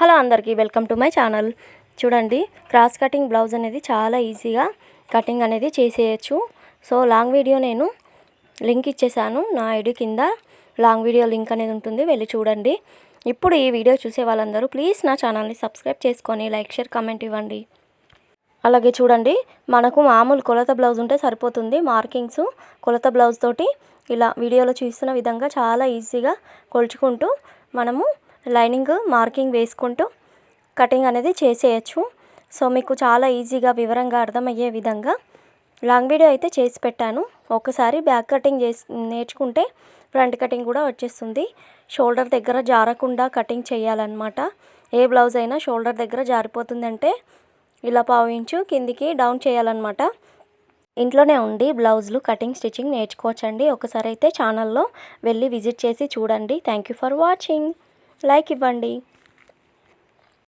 Hello అందరికీ welcome to my channel. చూడండి, cross cutting blouse అనేది చాలా ఈజీగా కటింగ్ అనేది చేసేయచ్చు. సో లాంగ్ వీడియో నేను లింక్ ఇచ్చేసాను, నా ఐడి కింద లాంగ్ వీడియో లింక్ అనేది ఉంటుంది, వెళ్ళి చూడండి. ఇప్పుడు ఈ వీడియో చూసే వాళ్ళందరూ ప్లీజ్ నా ఛానల్ని సబ్స్క్రైబ్ చేసుకొని లైక్ షేర్ కామెంట్ ఇవ్వండి. అలాగే చూడండి, మనకు మామూలు కొలత బ్లౌజ్ ఉంటే సరిపోతుంది. మార్కింగ్స్ కొలత బ్లౌజ్ తోటి ఇలా వీడియోలో చూస్తున్న విధంగా చాలా ఈజీగా కొలుచుకుంటూ మనము లైనింగ్ మార్కింగ్ వేసుకుంటూ కటింగ్ అనేది చేసేయచ్చు. సో మీకు చాలా ఈజీగా వివరంగా అర్థమయ్యే విధంగా లాంగ్ వీడియో అయితే చేసి పెట్టాను. ఒకసారి బ్యాక్ కటింగ్ నేర్చుకుంటే ఫ్రంట్ కటింగ్ కూడా వచ్చేస్తుంది. షోల్డర్ దగ్గర జారకుండా కటింగ్ చేయాలన్నమాట. ఏ బ్లౌజ్ అయినా షోల్డర్ దగ్గర జారిపోతుందంటే ఇలా పావు ఇంచు కిందికి డౌన్ చేయాలన్నమాట. ఇంట్లోనే ఉండి బ్లౌజులు కటింగ్ స్టిచ్చింగ్ నేర్చుకోవచ్చండి. ఒకసారి అయితే ఛానల్లో వెళ్ళి విజిట్ చేసి చూడండి. Thank you for watching. Like ఇవ్వండి.